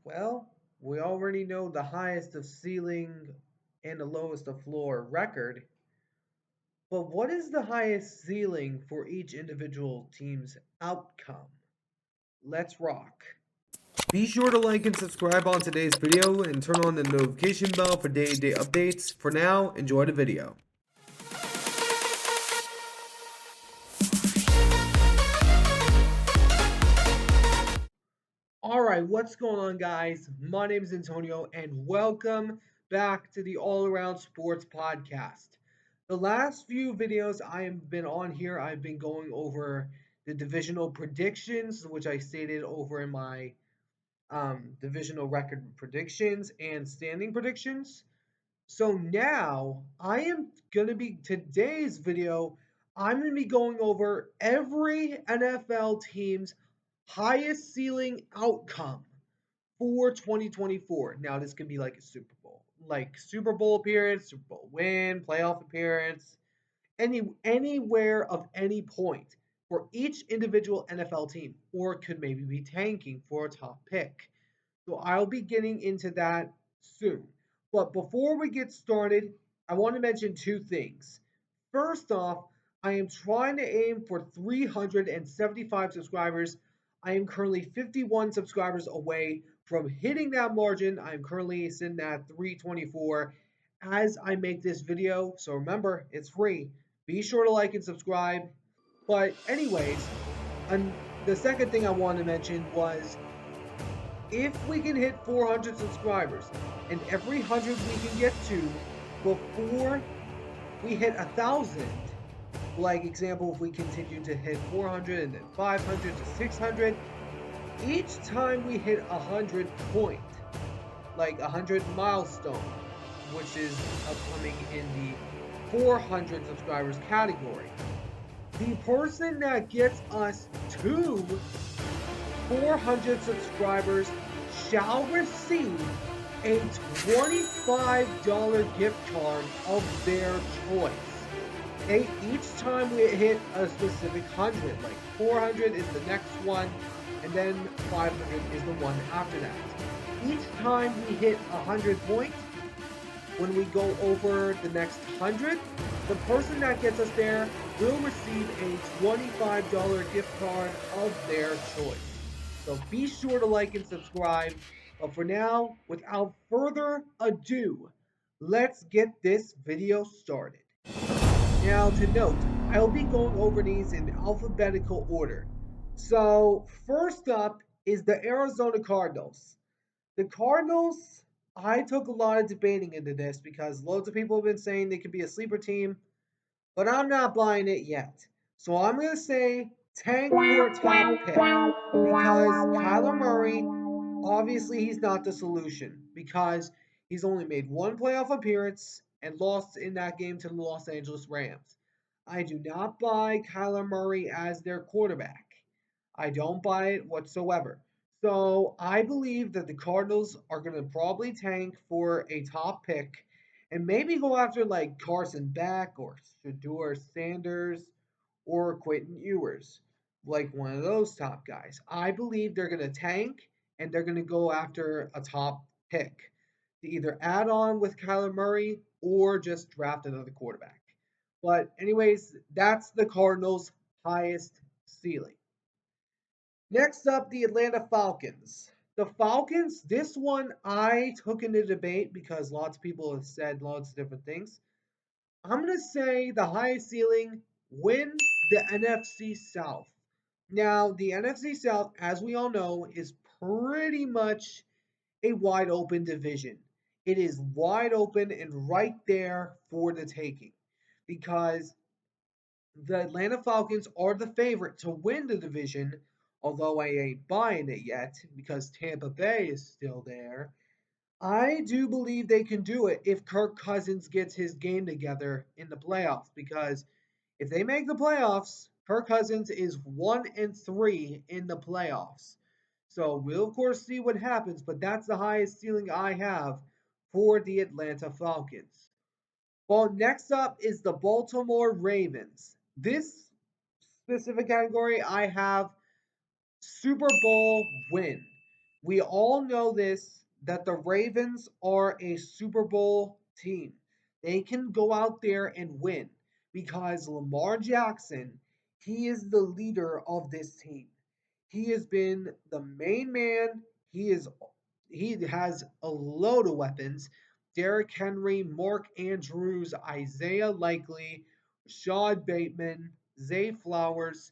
Well, we already know the highest of ceiling and the lowest of floor record, but what is the highest ceiling for each individual team's outcome? Let's rock. Be sure to like and subscribe on today's video and turn on the notification bell for day-to-day updates. For now, enjoy the video. All right, what's going on, guys? My name is Antonio, and welcome back to the All Around Sports Podcast. The last few videos I have been on here, I've been going over the divisional predictions, which I stated over in my divisional record predictions and standing predictions. So now today's video, I'm going to be going over every NFL team's highest ceiling outcome for 2024. Now, this could be like a Super Bowl, like Super Bowl appearance, Super Bowl win, playoff appearance, anywhere of any point for each individual NFL team, or could maybe be tanking for a top pick. So I'll be getting into that soon. But before we get started, I want to mention two things. First off, I am trying to aim for 375 subscribers. I am currently 51 subscribers away from hitting that margin. I'm currently sitting at 324 as I make this video. So remember, it's free. Be sure to like and subscribe. But anyways, and the second thing I wanted to mention was if we can hit 400 subscribers and every 100 we can get to before we hit 1,000, like example, if we continue to hit 400 and then 500 to 600, each time we hit 100 point, like 100 milestone, which is upcoming in the 400 subscribers category, the person that gets us to 400 subscribers shall receive a $25 gift card of their choice. Okay, each time we hit a specific 100, like 400 is the next one, and then 500 is the one after that. Each time we hit 100 points, when we go over the next 100, the person that gets us there will receive a $25 gift card of their choice. So be sure to like and subscribe. But for now, without further ado, let's get this video started. Now, to note, I'll be going over these in alphabetical order. So, first up is the Arizona Cardinals. The Cardinals, I took a lot of debating into this because loads of people have been saying they could be a sleeper team, but I'm not buying it yet. So I'm going to say tank for a top pick because Kyler Murray, obviously, he's not the solution because he's only made one playoff appearance and lost in that game to the Los Angeles Rams. I do not buy Kyler Murray as their quarterback. I don't buy it whatsoever. So I believe that the Cardinals are going to probably tank for a top pick and maybe go after like Carson Beck or Shador Sanders or Quentin Ewers, like one of those top guys. I believe they're going to tank and they're going to go after a top pick to either add on with Kyler Murray or just draft another quarterback. But, anyways, that's the Cardinals' highest ceiling. Next up, the Atlanta Falcons. The Falcons, this one I took into debate because lots of people have said lots of different things. I'm going to say the highest ceiling win the NFC South. Now, the NFC South, as we all know, is pretty much a wide open division. It is wide open and right there for the taking because the Atlanta Falcons are the favorite to win the division, although I ain't buying it yet because Tampa Bay is still there. I do believe they can do it if Kirk Cousins gets his game together in the playoffs because if they make the playoffs, Kirk Cousins is 1-3 in the playoffs. So we'll of course see what happens, but that's the highest ceiling I have for the Atlanta Falcons. Well, next up is the Baltimore Ravens. This specific category I have Super Bowl win. We all know this, that the Ravens are a Super Bowl team. They can go out there and win because Lamar Jackson, he is the leader of this team. He has been the main man. He has a load of weapons. Derrick Henry, Mark Andrews, Isaiah Likely, Rashad Bateman, Zay Flowers,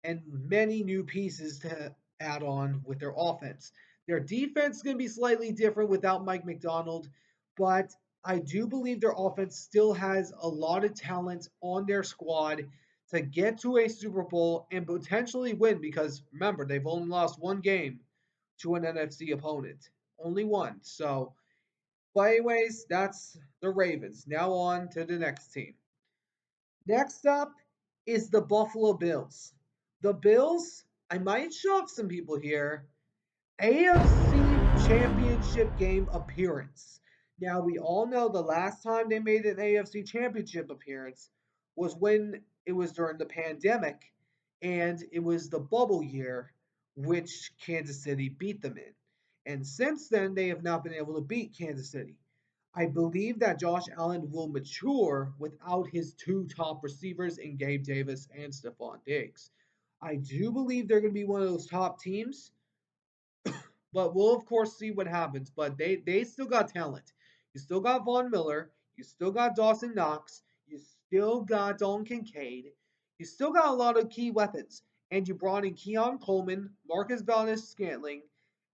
and many new pieces to add on with their offense. Their defense is going to be slightly different without Mike McDonald, but I do believe their offense still has a lot of talent on their squad to get to a Super Bowl and potentially win because remember, they've only lost one game to an NFC opponent. Only one. So, but anyways, that's the Ravens. Now on to the next team. Next up is the Buffalo Bills. The Bills, I might shock some people here, AFC Championship game appearance. Now, we all know the last time they made an AFC Championship appearance was when it was during the pandemic, and it was the bubble year, which Kansas City beat them in. And since then, they have not been able to beat Kansas City. I believe that Josh Allen will mature without his two top receivers in Gabe Davis and Stephon Diggs. I do believe they're going to be one of those top teams, but we'll of course see what happens. But they still got talent. You still got Von Miller. You still got Dawson Knox. You still got Dalton Kincaid. You still got a lot of key weapons. And you brought in Keon Coleman, Marcus Valdez Scantling,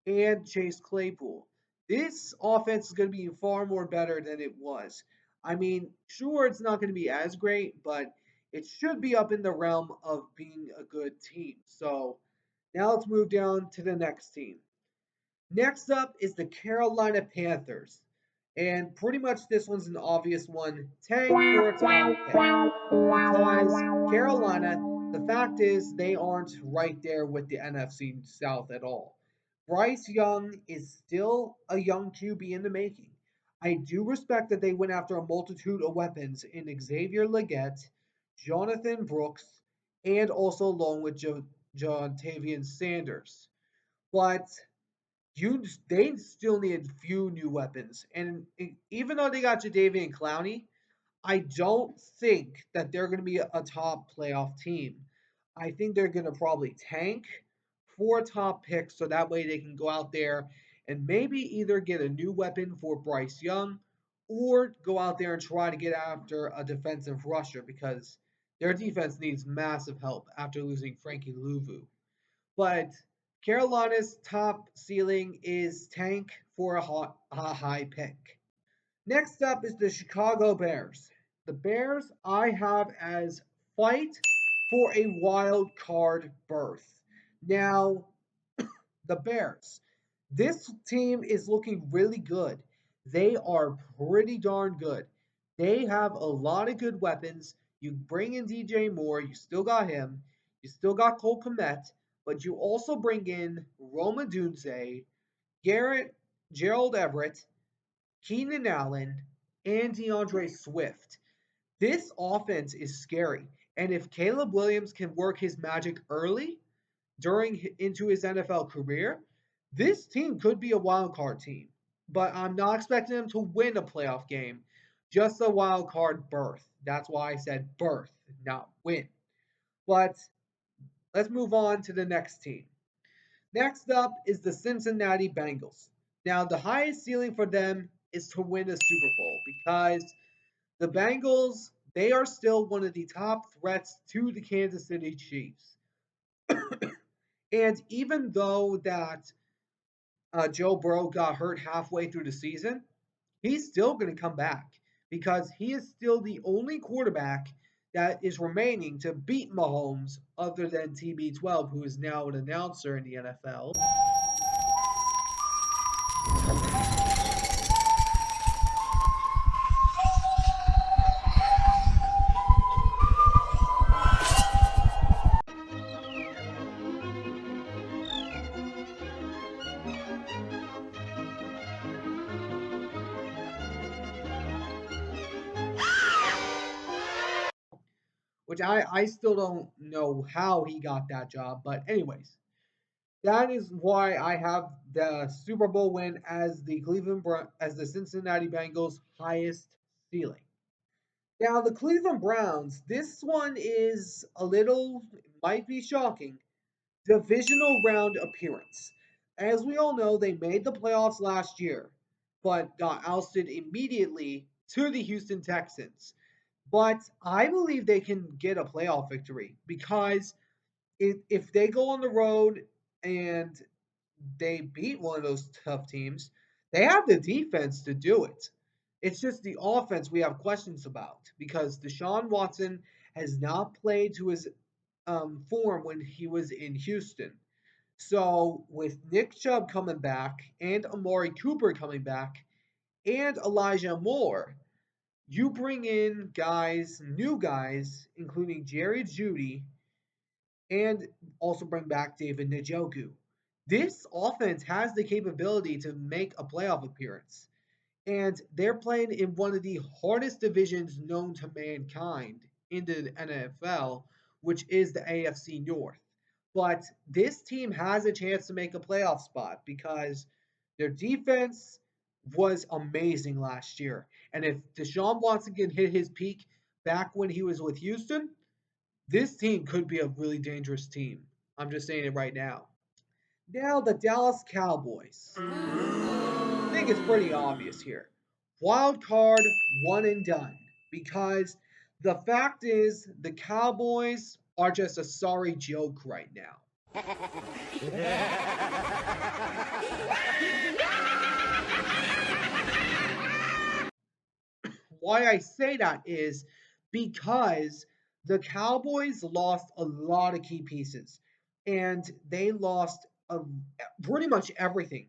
and Chase Claypool. This offense is going to be far more better than it was. I mean, sure, it's not going to be as great, but it should be up in the realm of being a good team. So now let's move down to the next team. Next up is the Carolina Panthers. And pretty much this one's an obvious one. Tank for a top pick. Because Carolina, the fact is they aren't right there with the NFC South at all. Bryce Young is still a young QB in the making. I do respect that they went after a multitude of weapons in Xavier Leggett, Jonathan Brooks, and also along with John Tavian Sanders. But you they still need a few new weapons. And even though they got Jadeveon Clowney, I don't think that they're going to be a top playoff team. I think they're going to probably tank for a top pick so that way they can go out there and maybe either get a new weapon for Bryce Young or go out there and try to get after a defensive rusher because their defense needs massive help after losing Frankie Louvu. But Carolina's top ceiling is tank for a high pick. Next up is the Chicago Bears. The Bears I have as fight for a wild card berth. Now, the Bears. This team is looking really good. They are pretty darn good. They have a lot of good weapons. You bring in DJ Moore, you still got him. You still got Cole Kmet, but you also bring in Roma Dunze, Garrett, Gerald Everett, Keenan Allen, and DeAndre Swift. This offense is scary. And if Caleb Williams can work his magic early during into his NFL career, this team could be a wild card team. But I'm not expecting them to win a playoff game, just a wild card berth. That's why I said berth, not win. But let's move on to the next team. Next up is the Cincinnati Bengals. Now, the highest ceiling for them is to win a Super Bowl because the Bengals, they are still one of the top threats to the Kansas City Chiefs. And even though that Joe Burrow got hurt halfway through the season, he's still going to come back because he is still the only quarterback that is remaining to beat Mahomes other than TB12, who is now an announcer in the NFL. Which I still don't know how he got that job. But, anyways, That is why I have the Super Bowl win as as the Cincinnati Bengals highest ceiling. Now the Cleveland Browns, this one is a little, might be shocking, divisional round appearance. As we all know, they made the playoffs last year, but got ousted immediately to the Houston Texans. But I believe they can get a playoff victory because if they go on the road and they beat one of those tough teams, they have the defense to do it. It's just the offense we have questions about because Deshaun Watson has not played to his form when he was in Houston. So with Nick Chubb coming back and Amari Cooper coming back and Elijah Moore, you bring in guys, new guys, including Jerry Judy, and also bring back David Njoku. This offense has the capability to make a playoff appearance. And they're playing in one of the hardest divisions known to mankind in the NFL, which is the AFC North. But this team has a chance to make a playoff spot because their defense was amazing last year. And if Deshaun Watson can hit his peak back when he was with Houston, this team could be a really dangerous team. I'm just saying it right now. Now, the Dallas Cowboys. I think it's pretty obvious here. Wild card, one and done. Because the fact is, the Cowboys are just a sorry joke right now. Why I say that is because the Cowboys lost a lot of key pieces, and they lost pretty much everything.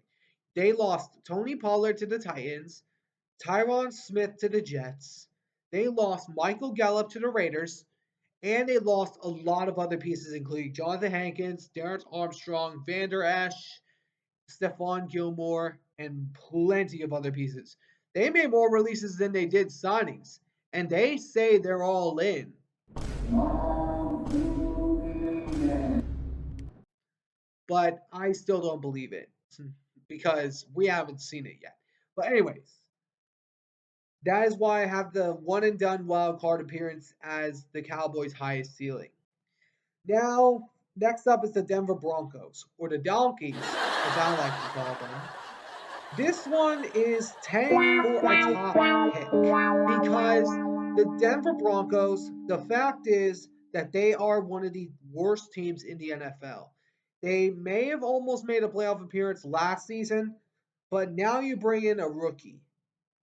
They lost Tony Pollard to the Titans, Tyron Smith to the Jets. They lost Michael Gallup to the Raiders, and they lost a lot of other pieces, including Jonathan Hankins, Darren Armstrong, Vander Esch, Stephon Gilmore, and plenty of other pieces. They made more releases than they did signings, and they say they're all in. But I still don't believe it because we haven't seen it yet. But, anyways, that is why I have the one and done wild card appearance as the Cowboys' highest ceiling. Now, next up is the Denver Broncos, or the Donkeys, as I like to call them. This one is tank for a top pick because the Denver Broncos, the fact is that they are one of the worst teams in the NFL. They may have almost made a playoff appearance last season, but now you bring in a rookie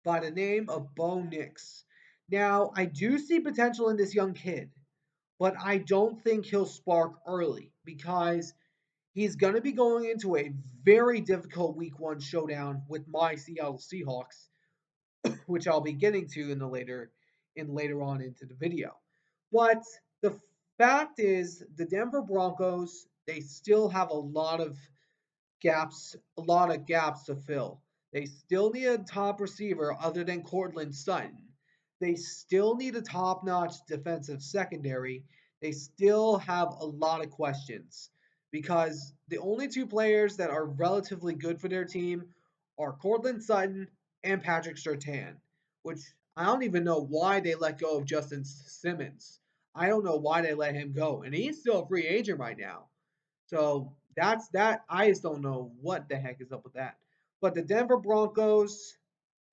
by the name of Bo Nix. Now, I do see potential in this young kid, but I don't think he'll spark early because he's going to be going into a very difficult week one showdown with my Seattle Seahawks, which I'll be getting to later on into the video. But the fact is the Denver Broncos, they still have a lot of gaps to fill. They still need a top receiver other than Cortland Sutton. They still need a top notch defensive secondary. They still have a lot of questions because the only two players that are relatively good for their team are Cortland Sutton and Patrick Surtain, which I don't even know why they let go of Justin Simmons. I don't know why they let him go. And he's still a free agent right now. So that's that. I just don't know what the heck is up with that. But the Denver Broncos,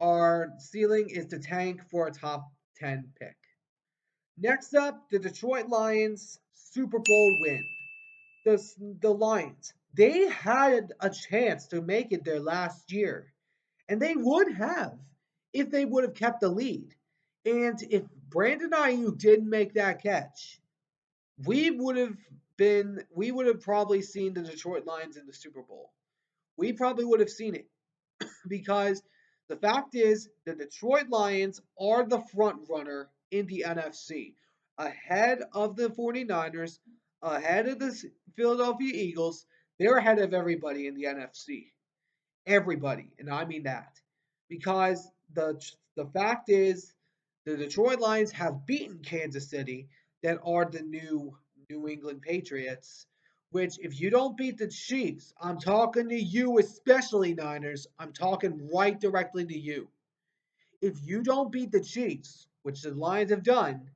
our ceiling is to tank for a top 10 pick. Next up, the Detroit Lions Super Bowl win. The Lions, they had a chance to make it their last year, and they would have if they would have kept the lead. And if Brandon Ayuk didn't make that catch, we would have probably seen the Detroit Lions in the Super Bowl. We probably would have seen it because the fact is the Detroit Lions are the front runner in the NFC, ahead of the 49ers, ahead of the Philadelphia Eagles. They're ahead of everybody in the NFC. Everybody, and I mean that. Because the fact is the Detroit Lions have beaten Kansas City that are the new New England Patriots which if you don't beat the Chiefs, I'm talking to you, especially Niners. I'm talking right directly to you. If you don't beat the Chiefs, which the Lions have done,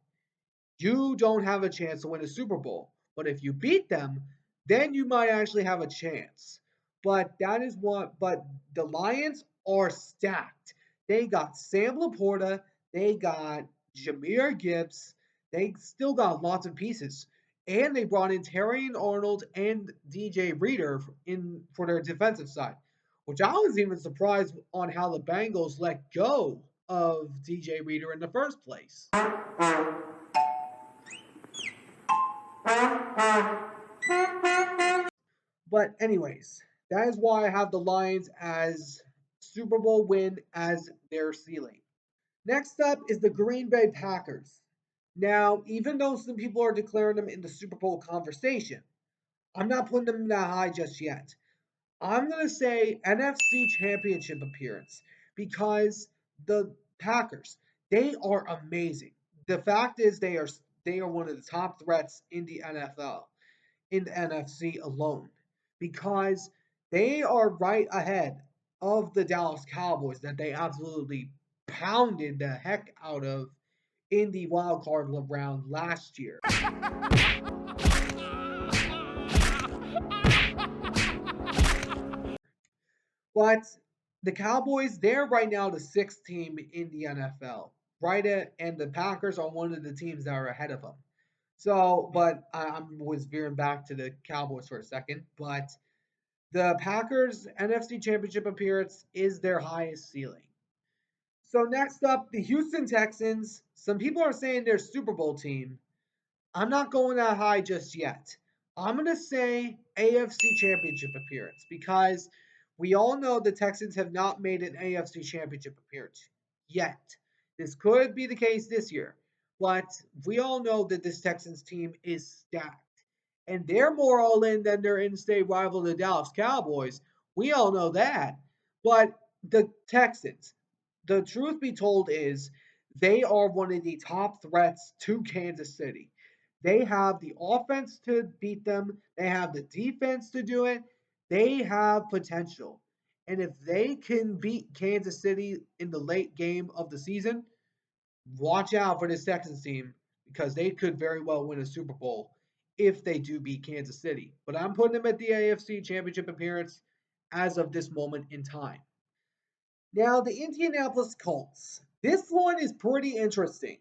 you don't have a chance to win a Super Bowl. But if you beat them, then you might actually have a chance. But the Lions are stacked. They got Sam Laporta, they got Jameer Gibbs, they still got lots of pieces. And they brought in Terry Arnold and DJ Reader in for their defensive side, which I was even surprised on how the Bengals let go of DJ Reader in the first place. But anyways, that is why I have the Lions as Super Bowl win as their ceiling. Next up is the Green Bay Packers. Now, even though some people are declaring them in the Super Bowl conversation, I'm not putting them that high just yet. I'm going to say NFC Championship appearance because the Packers, they are amazing. The fact is they are one of the top threats in the NFL, in the NFC alone, because they are right ahead of the Dallas Cowboys that they absolutely pounded the heck out of in the wild card round last year. But the Cowboys, they're right now the sixth team in the NFL, right at, and the Packers are one of the teams that are ahead of them. So, but I was veering back to the Cowboys for a second, but the Packers' NFC Championship appearance is their highest ceiling. So next up, the Houston Texans. Some people are saying they're Super Bowl team. I'm not going that high just yet. I'm going to say AFC Championship appearance because we all know the Texans have not made an AFC Championship appearance yet. This could be the case this year, but we all know that this Texans team is stacked. And they're more all in than their in state rival, the Dallas Cowboys. We all know that. But the Texans, the truth be told, is they are one of the top threats to Kansas City. They have the offense to beat them, they have the defense to do it, they have potential. And if they can beat Kansas City in the late game of the season, watch out for this Texans team because they could very well win a Super Bowl if they do beat Kansas City. But I'm putting them at the AFC Championship appearance as of this moment in time. Now, the Indianapolis Colts. This one is pretty interesting.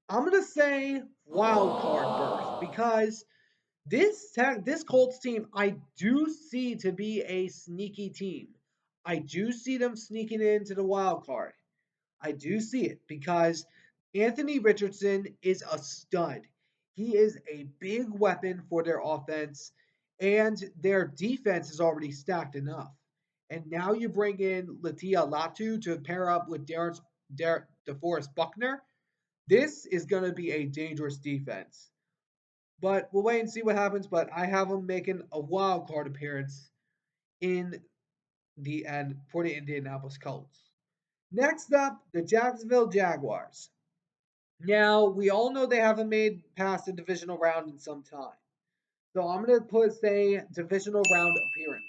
I'm going to say wild card berth because this Colts team I do see to be a sneaky team. I do see them sneaking into the wild card. I do see it because Anthony Richardson is a stud. He is a big weapon for their offense, and their defense is already stacked enough. And now you bring in Latia Latu to pair up with DeForest Buckner. This is going to be a dangerous defense. But we'll wait and see what happens. But I have them making a wild card appearance in the end for the Indianapolis Colts. Next up, the Jacksonville Jaguars. Now, we all know they haven't made past the divisional round in some time. So I'm going to say divisional round appearance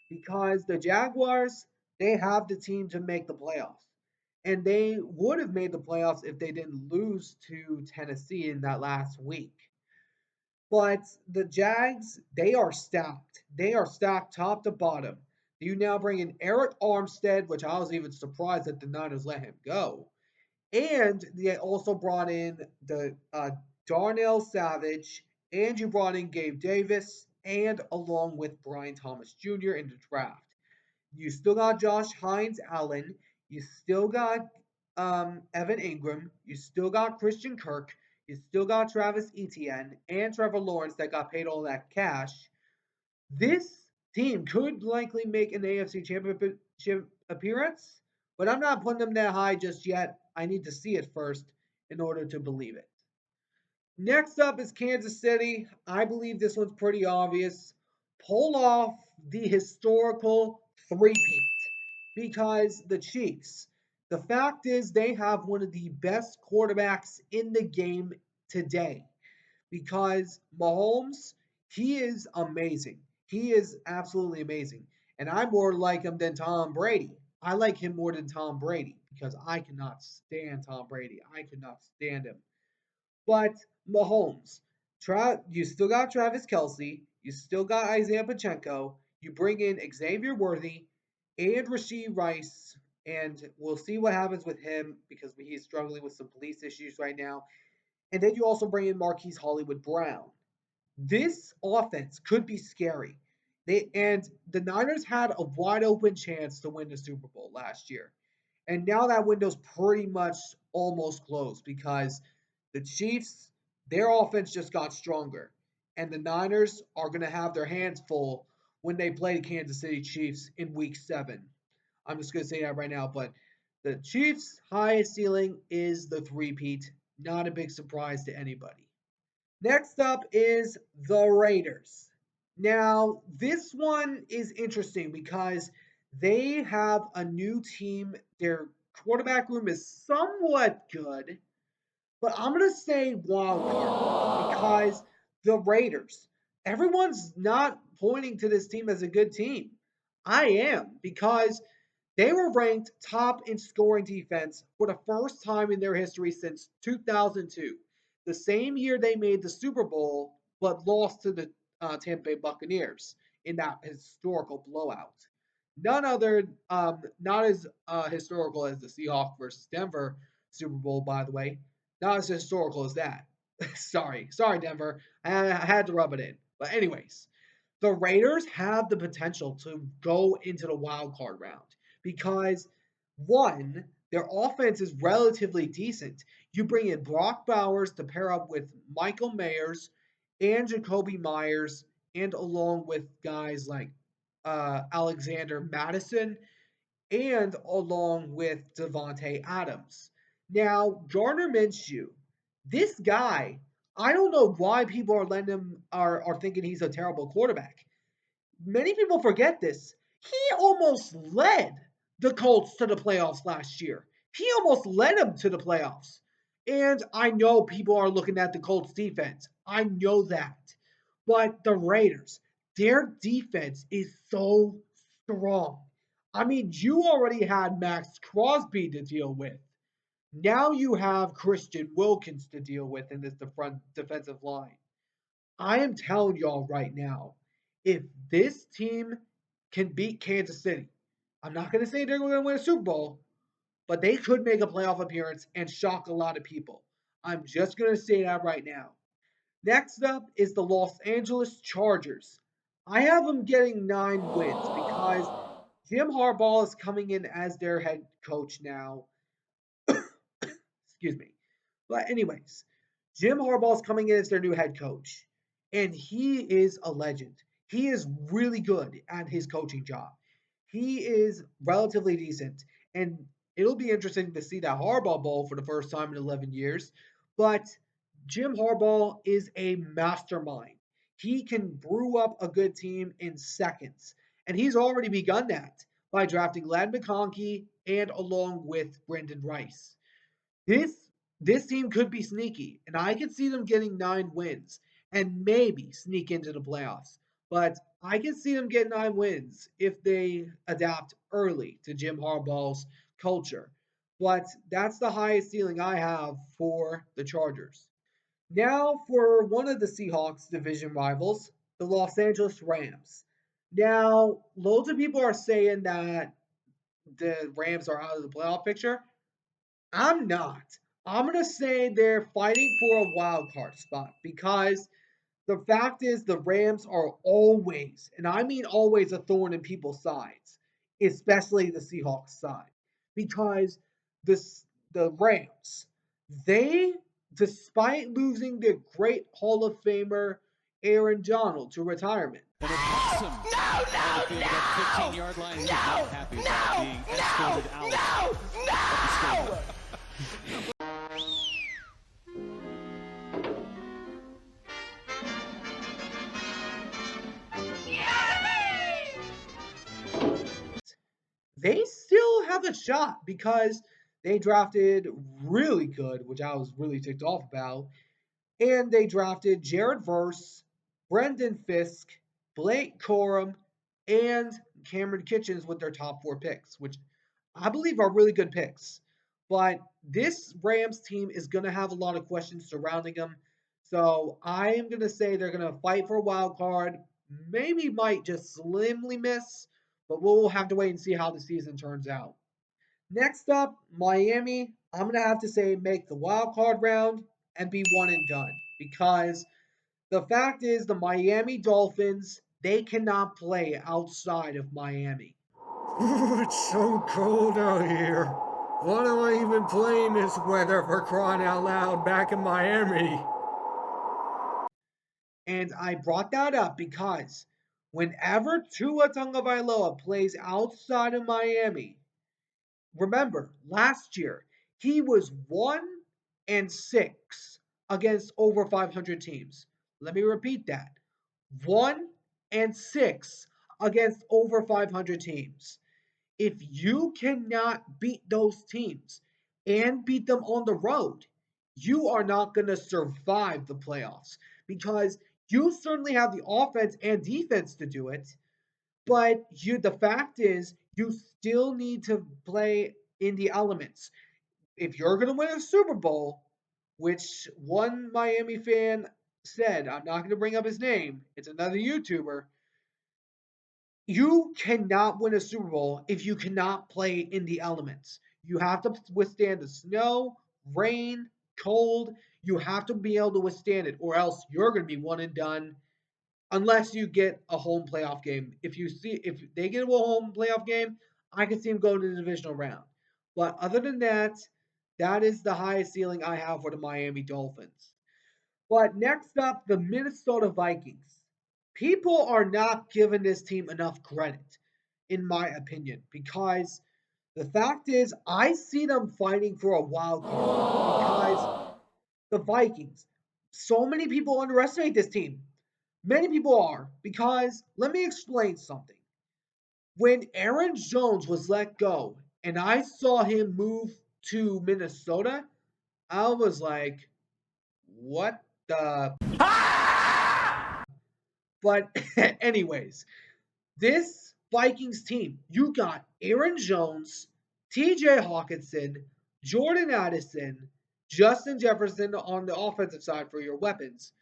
because the Jaguars, they have the team to make the playoffs. And they would have made the playoffs if they didn't lose to Tennessee in that last week. But the Jags, they are stacked. They are stacked top to bottom. You now bring in Eric Armstead, which I was even surprised that the Niners let him go. And they also brought in the Darnell Savage, and you brought in Gabe Davis, and along with Brian Thomas Jr. in the draft. You still got Josh Hines Allen. You still got Evan Ingram. You still got Christian Kirk. You still got Travis Etienne and Trevor Lawrence that got paid all that cash. This team could likely make an AFC Championship appearance, but I'm not putting them that high just yet. I need to see it first in order to believe it. Next up is Kansas City. I believe this one's pretty obvious. Pull off the historical three-peat because the Chiefs, the fact is they have one of the best quarterbacks in the game today because Mahomes He is amazing. He is absolutely amazing. And I more like him than Tom Brady. I like him more than Tom Brady because I cannot stand Tom Brady. I could not stand him. But Mahomes, you still got Travis Kelsey. You still got Isaiah Pacheco. You bring in Xavier Worthy and Rasheed Rice, and we'll see what happens with him because he's struggling with some police issues right now. And then you also bring in Marquise Hollywood Brown. This offense could be scary. The Niners had a wide open chance to win the Super Bowl last year. And now that window's pretty much almost closed because the Chiefs, their offense just got stronger. And the Niners are going to have their hands full when they play the Kansas City Chiefs in week 7. I'm just going to say that right now. But the Chiefs' highest ceiling is the three-peat. Not a big surprise to anybody. Next up is the Raiders. Now, this one is interesting because they have a new team. Their quarterback room is somewhat good, but I'm going to say wild card because the Raiders, everyone's not pointing to this team as a good team. I am because they were ranked top in scoring defense for the first time in their history since 2002, the same year they made the Super Bowl but lost to the Tampa Bay Buccaneers in that historical blowout. None other, not as historical as the Seahawks versus Denver Super Bowl, by the way. Not as historical as that. sorry, Denver. I had to rub it in. But anyways, the Raiders have the potential to go into the wild card round because one, their offense is relatively decent. You bring in Brock Bowers to pair up with Michael Mayers and Jacoby Myers, and along with guys like Alexander Madison and along with Devontae Adams. Now, Gardner Minshew, this guy, I don't know why people are letting him are thinking he's a terrible quarterback. Many people forget this. He almost led the Colts to the playoffs last year. He almost led them to the playoffs. And I know people are looking at the Colts defense. I know that. But the Raiders, their defense is so strong. I mean, you already had Max Crosby to deal with. Now you have Christian Wilkins to deal with in this front defensive line. I am telling y'all right now, if this team can beat Kansas City, I'm not going to say they're going to win a Super Bowl, but they could make a playoff appearance and shock a lot of people. I'm just going to say that right now. Next up is the Los Angeles Chargers. I have them getting 9 wins because Jim Harbaugh is coming in as their head coach now. Excuse me. But anyways, Jim Harbaugh is coming in as their new head coach, and he is a legend. He is really good at his coaching job. He is relatively decent, and it'll be interesting to see that Harbaugh Bowl for the first time in 11 years. But Jim Harbaugh is a mastermind. He can brew up a good team in seconds, and he's already begun that by drafting Lad McConkey and along with Brendan Rice. This this team could be sneaky, and I could see them getting 9 wins and maybe sneak into the playoffs. But I can see them get 9 wins if they adapt early to Jim Harbaugh's culture. But that's the highest ceiling I have for the Chargers. Now for one of the Seahawks division rivals, the Los Angeles Rams. Now, loads of people are saying that the Rams are out of the playoff picture. I'm not. I'm going to say they're fighting for a wild card spot because the fact is the Rams are always, and I mean always, a thorn in people's sides, especially the Seahawks side. Because this the Rams, they, despite losing their great Hall of Famer Aaron Donald to retirement. And it's awesome. No, that 15-yard line. He's not happy about being escorted out of the stadium. They still have a shot because they drafted really good, which I was really ticked off about, and they drafted Jared Verse Brendan Fisk, Blake Corum, and Cameron Kitchens with their top 4 picks, which I believe are really good picks. But this Rams team is going to have a lot of questions surrounding them. So I am going to say they're going to fight for a wild card. Maybe might just slimly miss, but we'll have to wait and see how the season turns out. Next up, Miami. I'm going to have to say make the wild card round and be one and done because the fact is, the Miami Dolphins, they cannot play outside of Miami. It's so cold out here. Why do I even play in this weather for crying out loud back in Miami? And I brought that up because whenever Tua Tagovailoa plays outside of Miami, remember last year he was 1-6 against over 500 teams. Let me repeat that: 1-6 against over 500 teams. If you cannot beat those teams and beat them on the road, you are not going to survive the playoffs because you certainly have the offense and defense to do it. But the fact is, you still need to play in the elements. If you're going to win a Super Bowl, which one Miami fan said, I'm not going to bring up his name, it's another YouTuber, you cannot win a Super Bowl if you cannot play in the elements. You have to withstand the snow, rain, cold. You have to be able to withstand it, or else you're going to be one and done. Unless you get a home playoff game. If they get a home playoff game, I can see them going to the divisional round. But other than that, that is the highest ceiling I have for the Miami Dolphins. But next up, the Minnesota Vikings. People are not giving this team enough credit, in my opinion, because the fact is, I see them fighting for a wild card because the Vikings, so many people underestimate this team. Many people are, because let me explain something. When Aaron Jones was let go and I saw him move to Minnesota, I was like, what the But anyways, this Vikings team, you got Aaron Jones, TJ Hawkinson, Jordan Addison, Justin Jefferson on the offensive side for your weapons.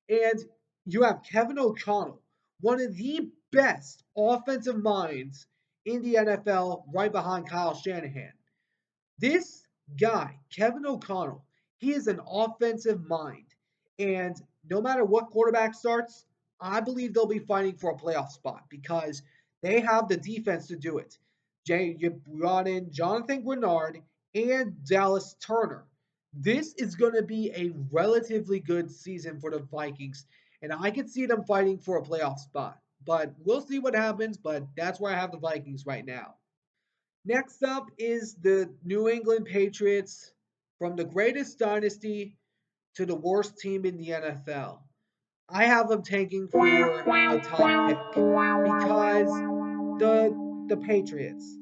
And you have Kevin O'Connell, one of the best offensive minds in the NFL, right behind Kyle Shanahan. This guy, Kevin O'Connell, he is an offensive mind. And no matter what quarterback starts, I believe they'll be fighting for a playoff spot because they have the defense to do it. You brought in Jonathan Grenard and Dallas Turner. This is going to be a relatively good season for the Vikings, and I could see them fighting for a playoff spot. But we'll see what happens, but that's where I have the Vikings right now. Next up is the New England Patriots, from the greatest dynasty to the worst team in the NFL. I have them tanking for a top pick because the Patriots.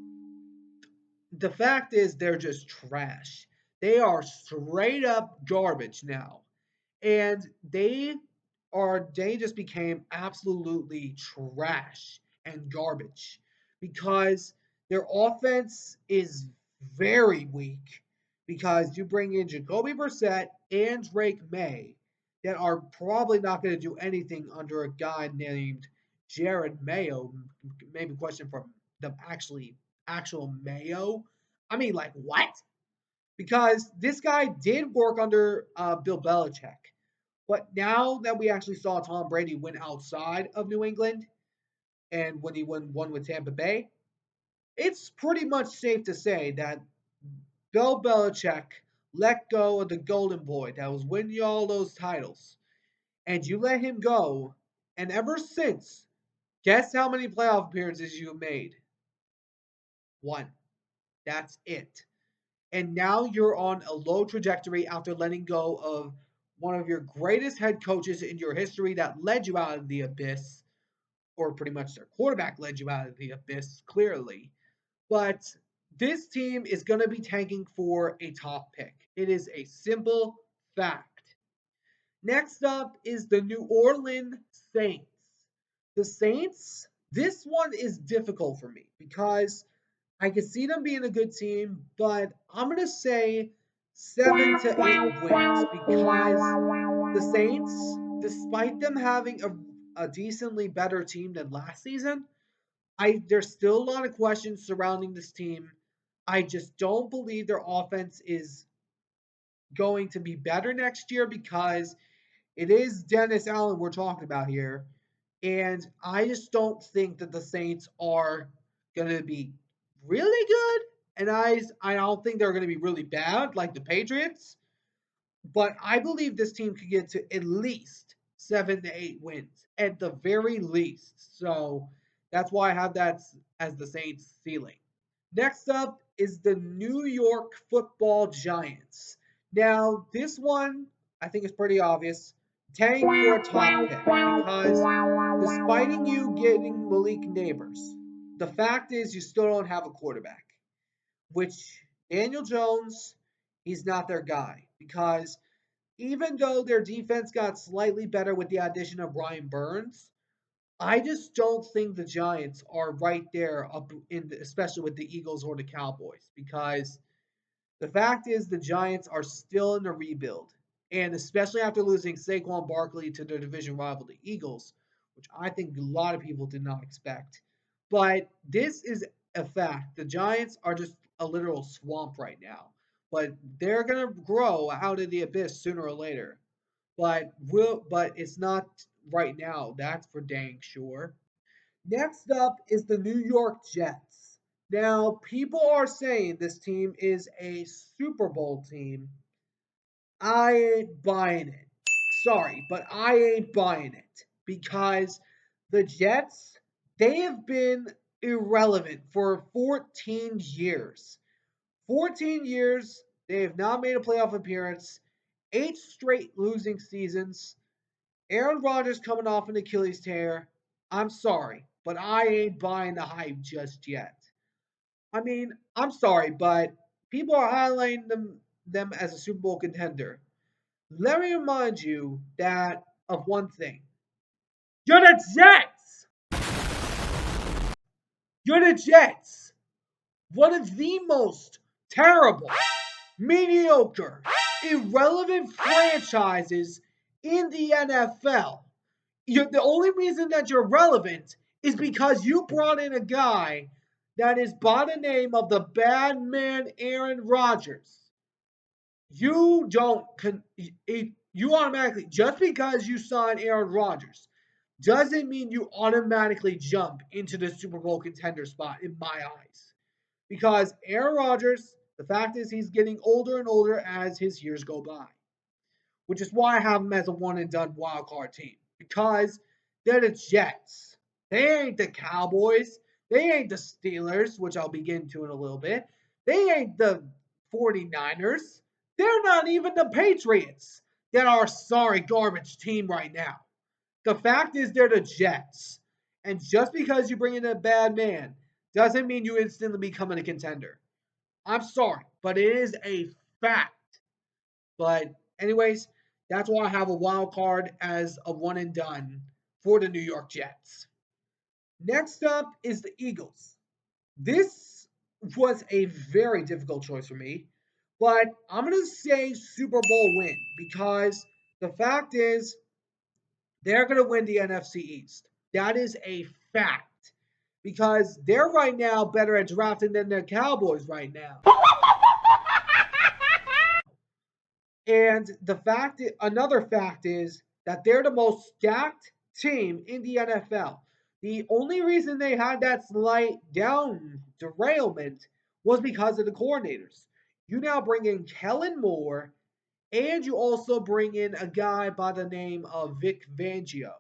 The fact is they're just trash. They are straight up garbage now. And they just became absolutely trash and garbage because their offense is very weak because you bring in Jacoby Brissett and Drake May that are probably not going to do anything under a guy named Jared Mayo. Maybe question from the actual Mayo. I mean, like what? Because this guy did work under Bill Belichick. But now that we actually saw Tom Brady win outside of New England and when he won with Tampa Bay, it's pretty much safe to say that Bill Belichick let go of the golden boy that was winning you all those titles. And you let him go. And ever since, guess how many playoff appearances you have made? One. That's it. And now you're on a low trajectory after letting go of one of your greatest head coaches in your history that led you out of the abyss, or pretty much their quarterback led you out of the abyss, clearly. But this team is going to be tanking for a top pick. It is a simple fact. Next up is the New Orleans Saints. The Saints, this one is difficult for me because I can see them being a good team, but I'm going to say 7 to 8 wins because the Saints, despite them having a decently better team than last season, there's still a lot of questions surrounding this team. I just don't believe their offense is going to be better next year because it is Dennis Allen we're talking about here. And I just don't think that the Saints are going to be really good. And I don't think they're going to be really bad like the Patriots. But I believe this team could get to at least 7 to 8 wins at the very least. So that's why I have that as the Saints ceiling. Next up is the New York Football Giants. Now, this one I think is pretty obvious. Tank for a top pick because despite you getting Malik Neighbors, the fact is you still don't have a quarterback, which Daniel Jones, he's not their guy because even though their defense got slightly better with the addition of Brian Burns, I just don't think the Giants are right there up in especially with the Eagles or the Cowboys because the fact is the Giants are still in a rebuild. And especially after losing Saquon Barkley to their division rival, the Eagles, which I think a lot of people did not expect. But this is a fact. The Giants are just a literal swamp right now. But they're gonna grow out of the abyss sooner or later. But it's not right now. That's for dang sure. Next up is the New York Jets. Now, people are saying this team is a Super Bowl team. I ain't buying it. Sorry, but I ain't buying it because the Jets, they have been irrelevant for 14 years. 14 years, they have not made a playoff appearance, 8 straight losing seasons. Aaron Rodgers coming off an Achilles tear. I'm sorry, but I ain't buying the hype just yet. I mean, I'm sorry, but people are highlighting them as a Super Bowl contender. Let me remind you that of one thing. You're the Jets! You're the Jets! One of the most terrible, mediocre, irrelevant franchises in the NFL. The only reason that you're relevant is because you brought in a guy that is by the name of the bad man Aaron Rodgers. You don't you automatically just because you signed Aaron Rodgers doesn't mean you automatically jump into the Super Bowl contender spot in my eyes. Because Aaron Rodgers, the fact is he's getting older and older as his years go by, which is why I have them as a one and done wild card team because they're the Jets. They ain't the Cowboys. They ain't the Steelers, which I'll begin to in a little bit. They ain't the 49ers. They're not even the Patriots that are a sorry garbage team right now. The fact is they're the Jets. And just because you bring in a bad man doesn't mean you instantly become a contender. I'm sorry, but it is a fact. But anyways, that's why I have a wild card as a one and done for the New York Jets. Next up is the Eagles. This was a very difficult choice for me, but I'm going to say Super Bowl win because the fact is they're going to win the NFC East. That is a fact because they're right now better at drafting than the Cowboys right now. And another fact is that they're the most stacked team in the NFL. The only reason they had that slight down derailment was because of the coordinators. You now bring in Kellen Moore, and you also bring in a guy by the name of Vic Fangio,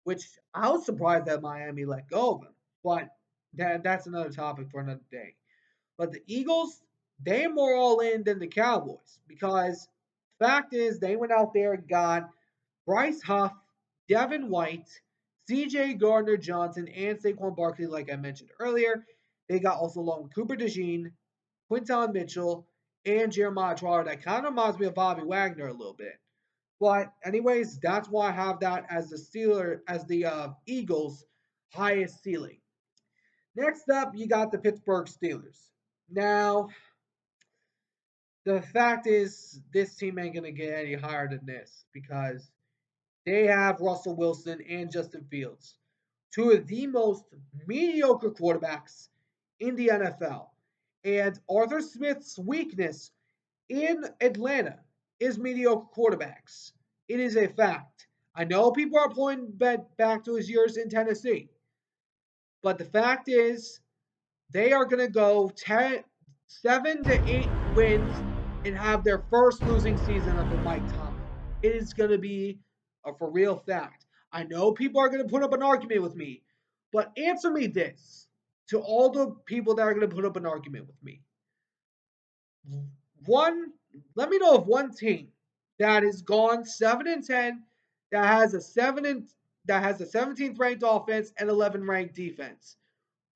which I was surprised that Miami let go of him. But that's another topic for another day. But the Eagles, they're more all in than the Cowboys because fact is they went out there and got Bryce Huff, Devin White, CJ Gardner Johnson, and Saquon Barkley, like I mentioned earlier. They got also along with Cooper DeJean, Quinton Mitchell, and Jeremiah Trotter. That kind of reminds me of Bobby Wagner a little bit. But anyways, that's why I have that as the Eagles' highest ceiling. Next up, you got the Pittsburgh Steelers. Now, the fact is, this team ain't gonna get any higher than this because they have Russell Wilson and Justin Fields, two of the most mediocre quarterbacks in the NFL. And Arthur Smith's weakness in Atlanta is mediocre quarterbacks. It is a fact. I know people are pointing back to his years in Tennessee, but the fact is they are going to go 7 to 8 wins and have their first losing season under Mike Tomlin. It is going to be a for real fact. I know people are going to put up an argument with me, but answer me this to all the people that are going to put up an argument with me. One, let me know of one team that is gone 7 and 10 that has a 17th ranked offense and 11 ranked defense.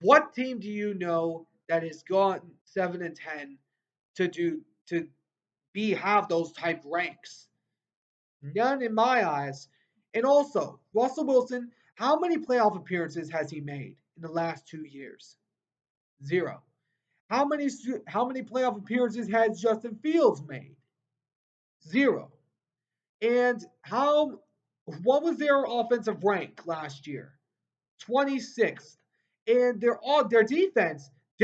What team do you know that has gone 7 and 10 to be have those type ranks? None in my eyes. And also, Russell Wilson, how many playoff appearances has he made in the last 2 years? Zero. How many playoff appearances has Justin Fields made? Zero. And what was their offensive rank last year? 26th. And their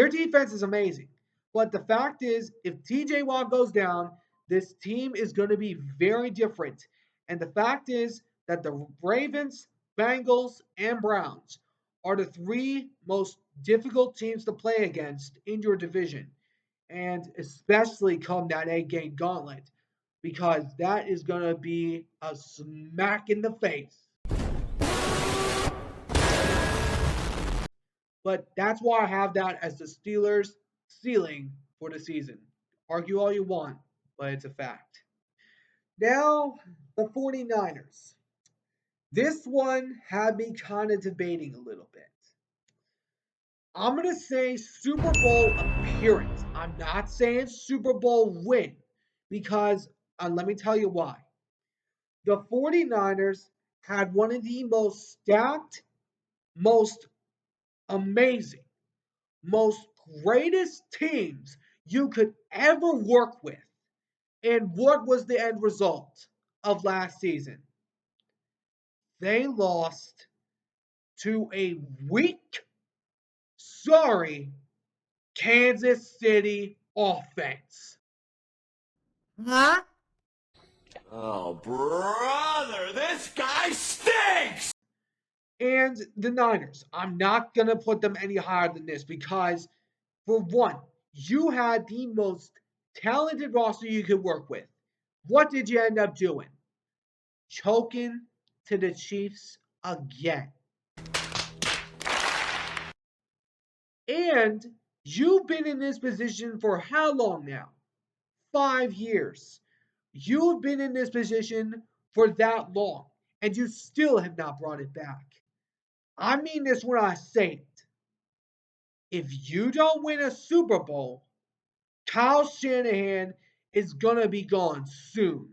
defense is amazing. But the fact is, if TJ Watt goes down, this team is going to be very different. And the fact is that the Ravens, Bengals, and Browns are the three most difficult teams to play against in your division. And especially come that 8 game gauntlet, because that is going to be a smack in the face. But that's why I have that as the Steelers' ceiling for the season. Argue all you want, but it's a fact. Now, the 49ers. This one had me kind of debating a little bit. I'm going to say Super Bowl appearance. I'm not saying Super Bowl win because let me tell you why. The 49ers had one of the most stacked, most amazing, most greatest teams you could ever work with. And what was the end result of last season? They lost to a weak, sorry Kansas City offense. Huh? Oh, brother, this guy stinks! And the Niners, I'm not going to put them any higher than this because, for one, you had the most talented roster you could work with. What did you end up doing? Choking to the Chiefs again. And you've been in this position for how long now? 5 years. You've been in this position for that long, and you still have not brought it back. I mean this when I say it. If you don't win a Super Bowl, Kyle Shanahan is going to be gone soon.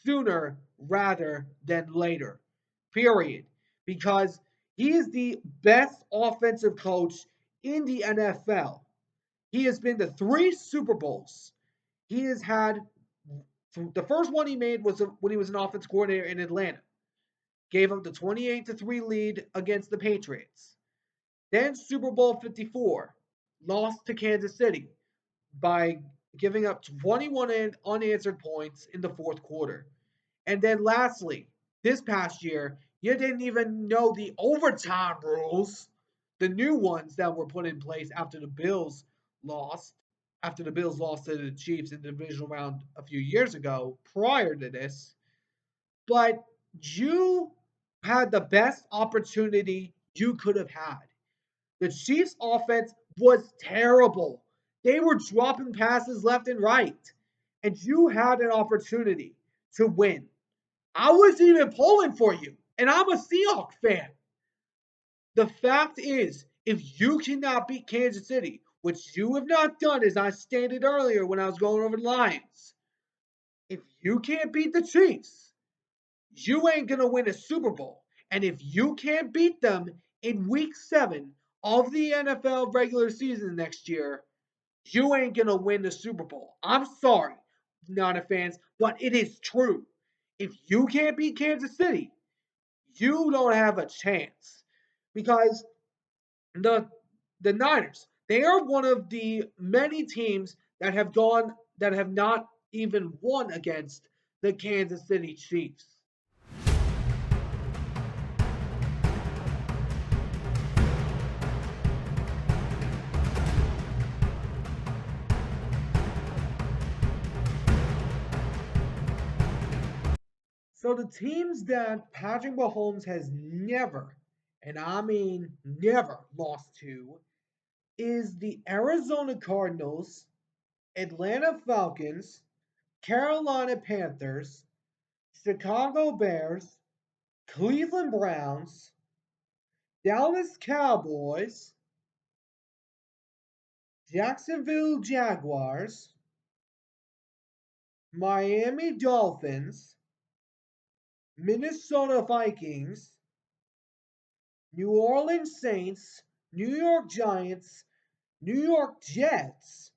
Sooner rather than later. Period. Because he is the best offensive coach in the NFL. He has been to 3 Super Bowls. He has had the first one he made was when he was an offense coordinator in Atlanta. Gave up the 28-3 lead against the Patriots. Then Super Bowl 54, lost to Kansas City by giving up 21 unanswered points in the fourth quarter. And then lastly, this past year, you didn't even know the overtime rules, the new ones that were put in place after the Bills lost, to the Chiefs in the divisional round a few years ago, prior to this. But you had the best opportunity you could have had. The Chiefs' offense was terrible. They were dropping passes left and right. And you had an opportunity to win. I was even pulling for you, and I'm a Seahawks fan. The fact is, if you cannot beat Kansas City, which you have not done, as I stated earlier when I was going over the Lions, if you can't beat the Chiefs, you ain't going to win a Super Bowl. And if you can't beat them in week 7 of the NFL regular season next year, you ain't going to win the Super Bowl. I'm sorry, Niner fans, but it is true. If you can't beat Kansas City, you don't have a chance because the the Niners, they are one of the many teams that have not even won against the Kansas City Chiefs. So the teams that Patrick Mahomes has never, and I mean never, lost to is the Arizona Cardinals, Atlanta Falcons, Carolina Panthers, Chicago Bears, Cleveland Browns, Dallas Cowboys, Jacksonville Jaguars, Miami Dolphins, Minnesota Vikings, New Orleans Saints, New York Giants, New York Jets,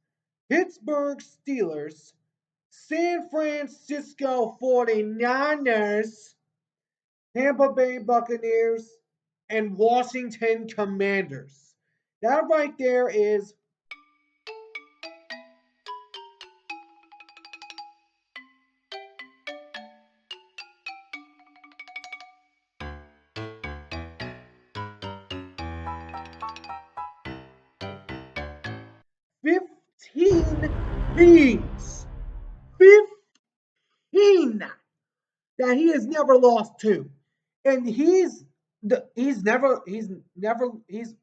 Pittsburgh Steelers, San Francisco 49ers, Tampa Bay Buccaneers, and Washington Commanders. That right there is 15 teams. 15 that he has never lost to. And he's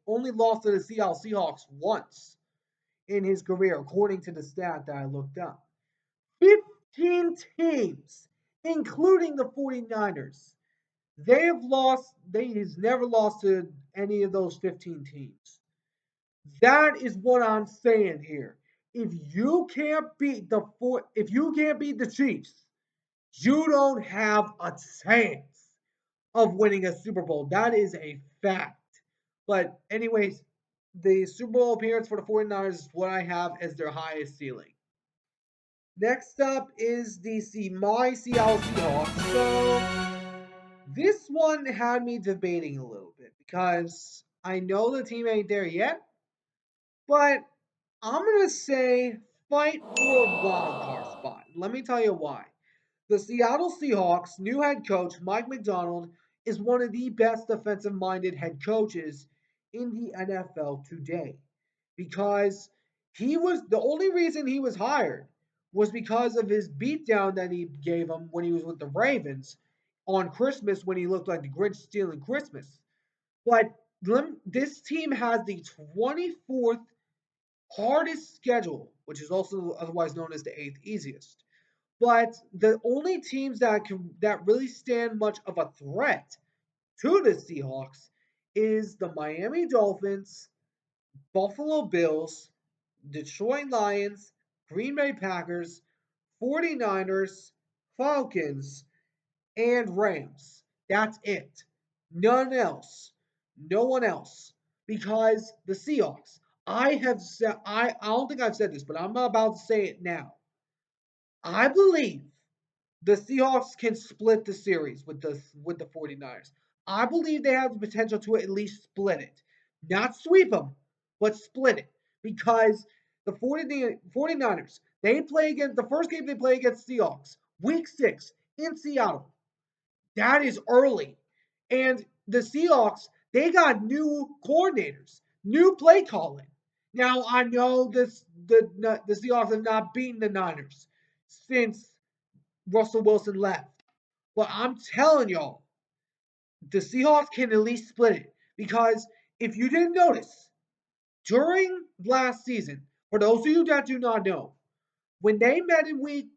only lost to the Seattle Seahawks once in his career, according to the stat that I looked up. 15 teams, including the 49ers. He's never lost to any of those 15 teams. That is what I'm saying here. If you can't beat the Chiefs, you don't have a chance of winning a Super Bowl. That is a fact. But anyways, the Super Bowl appearance for the 49ers is what I have as their highest ceiling. Next up is my Seattle Seahawks. So this one had me debating a little bit because I know the team ain't there yet, but I'm gonna say fight for a wild card spot. Let me tell you why. The Seattle Seahawks' new head coach, Mike Macdonald, is one of the best defensive minded head coaches in the NFL today. Because the only reason he was hired was because of his beatdown that he gave him when he was with the Ravens on Christmas when he looked like the Grinch stealing Christmas. But this team has the 24th hardest schedule, which is also otherwise known as the 8th easiest. But the only teams that really stand much of a threat to the Seahawks is the Miami Dolphins, Buffalo Bills, Detroit Lions, Green Bay Packers, 49ers, Falcons, and Rams. That's it. None else. No one else. Because the Seahawks, I don't think I've said this, but I'm about to say it now. I believe the Seahawks can split the series with the 49ers. I believe they have the potential to at least split it. Not sweep them, but split it. Because the 49ers, they play against the first game they play against Seahawks, week 6 in Seattle. That is early. And the Seahawks, they got new coordinators, new play calling. Now I know the Seahawks have not beaten the Niners since Russell Wilson left. But I'm telling y'all, the Seahawks can at least split it. Because if you didn't notice, during last season, for those of you that do not know, when they met in week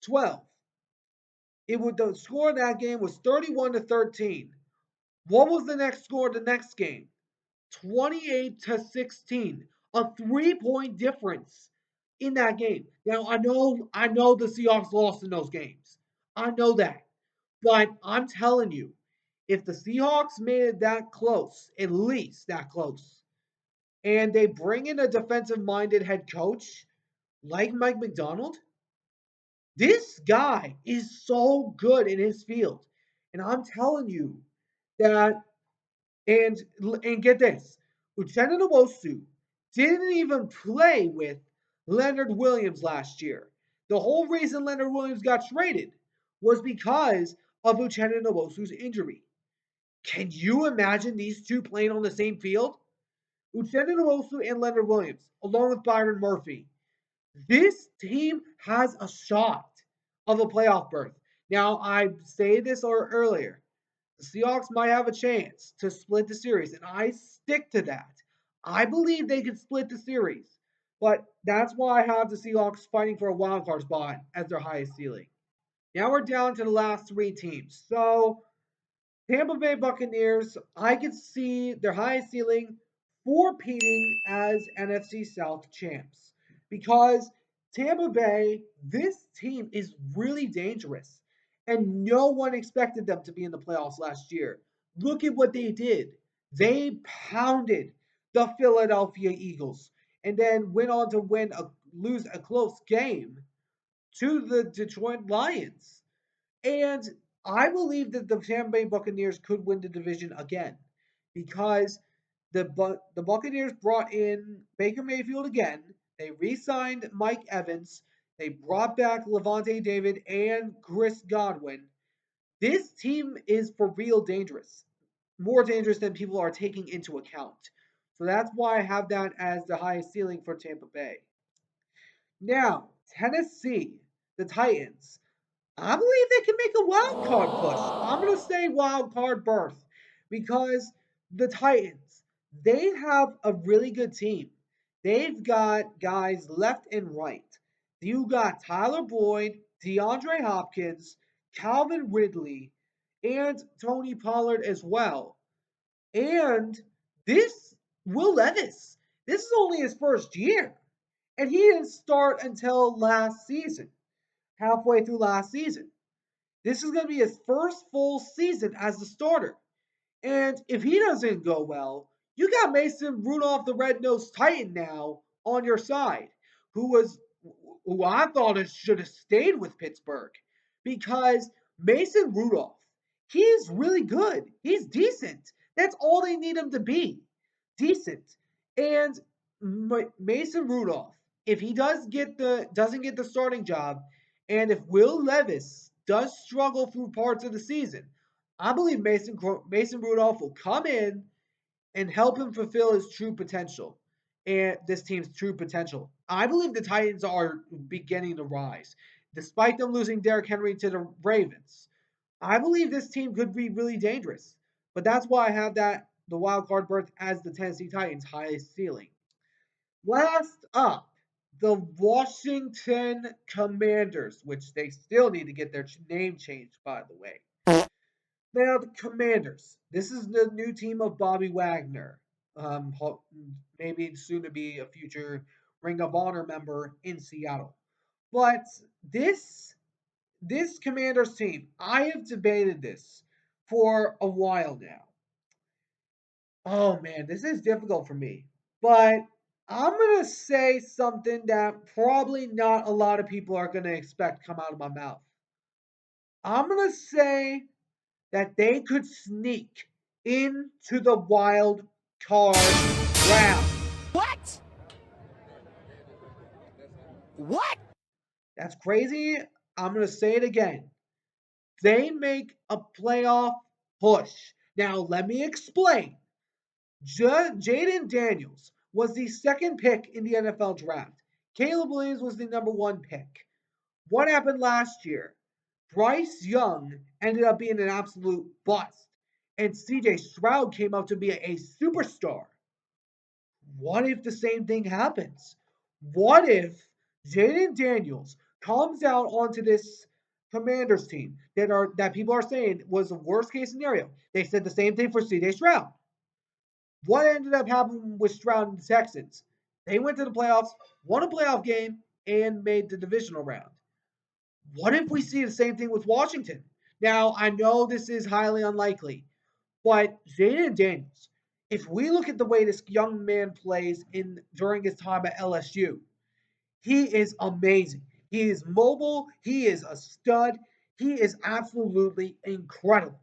12, the score of that game was 31-13. What was the next score of the next game? 28-16. A 3-point difference in that game. Now I know the Seahawks lost in those games. I know that. But I'm telling you, if the Seahawks made it that close, at least that close, and they bring in a defensive minded head coach like Mike McDonald, this guy is so good in his field. And I'm telling you that, and and get this, Uchenna Nwosu didn't even play with Leonard Williams last year. The whole reason Leonard Williams got traded was because of Uchenna Nwosu's injury. Can you imagine these two playing on the same field? Uchenna Nwosu and Leonard Williams, along with Byron Murphy. This team has a shot of a playoff berth. Now, I say this earlier. The Seahawks might have a chance to split the series, and I stick to that. I believe they can split the series, but that's why I have the Seahawks fighting for a wild card spot as their highest ceiling. Now we're down to the last three teams. So Tampa Bay Buccaneers, I could see their highest ceiling four-peating as NFC South champs because Tampa Bay, this team is really dangerous, and no one expected them to be in the playoffs last year. Look at what they did. They pounded the Philadelphia Eagles and then went on to lose a close game to the Detroit Lions. And I believe that the Tampa Bay Buccaneers could win the division again because the Buccaneers brought in Baker Mayfield again. They re-signed Mike Evans. They brought back Levante David and Chris Godwin. This team is for real dangerous, more dangerous than people are taking into account. So that's why I have that as the highest ceiling for Tampa Bay. Now, Tennessee, the Titans. I believe they can make a wild card push. I'm going to say wild card berth because the Titans, they have a really good team. They've got guys left and right. You got Tyler Boyd, DeAndre Hopkins, Calvin Ridley, and Tony Pollard as well. And this Will Levis, this is only his first year. And he didn't start until last season, halfway through last season. This is going to be his first full season as the starter. And if he doesn't go well, you got Mason Rudolph, the red-nosed Titan, now on your side, who was who I thought should have stayed with Pittsburgh because Mason Rudolph, he's really good. He's decent. That's all they need him to be, decent. And Mason Rudolph, if he doesn't get the starting job, and if Will Levis does struggle through parts of the season, I believe Mason Rudolph will come in and help him fulfill his true potential and this team's true potential. I believe the Titans are beginning to rise, despite them losing Derrick Henry to the Ravens. I believe this team could be really dangerous, but that's why I have the wild card berth as the Tennessee Titans' highest ceiling. Last up, the Washington Commanders, which they still need to get their name changed, by the way. Now, the Commanders. This is the new team of Bobby Wagner. Maybe soon to be a future Ring of Honor member in Seattle. But this Commanders team, I have debated this for a while now. Oh man, this is difficult for me. But I'm gonna say something that probably not a lot of people are gonna expect come out of my mouth. I'm gonna say that they could sneak into the wild card round. What? What? That's crazy. I'm going to say it again. They make a playoff push. Now, let me explain. Jaden Daniels was the second pick in the NFL draft. Caleb Williams was the number one pick. What happened last year? Bryce Young ended up being an absolute bust, and CJ Stroud came out to be a superstar. What if the same thing happens? What if Jaden Daniels comes out onto this Commanders team that people are saying was the worst case scenario? They said the same thing for CJ Stroud. What ended up happening with Stroud and the Texans? They went to the playoffs, won a playoff game, and made the divisional round. What if we see the same thing with Washington? Now, I know this is highly unlikely, but Jaden Daniels, if we look at the way this young man plays in during his time at LSU, he is amazing. He is mobile. He is a stud. He is absolutely incredible.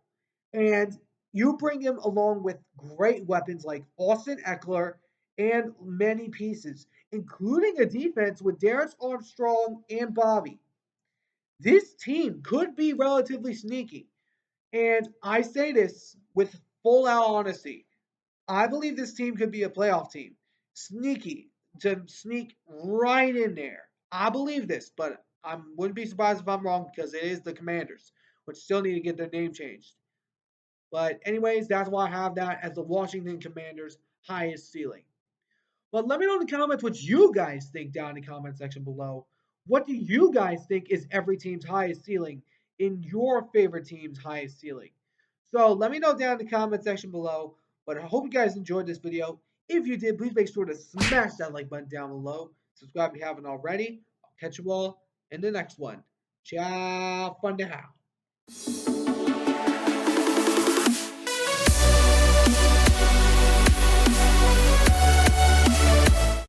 And you bring him along with great weapons like Austin Eckler and many pieces, including a defense with Darius Armstrong and Bobby. This team could be relatively sneaky. And I say this with full out honesty. I believe this team could be a playoff team. Sneaky to sneak right in there. I believe this, but I wouldn't be surprised if I'm wrong because it is the Commanders, which still need to get their name changed. But anyways, that's why I have that as the Washington Commanders' highest ceiling. But let me know in the comments what you guys think down in the comment section below. What do you guys think is every team's highest ceiling in your favorite team's highest ceiling? So let me know down in the comment section below. But I hope you guys enjoyed this video. If you did, please make sure to smash that like button down below. Subscribe if you haven't already. I'll catch you all in the next one. Ciao for now.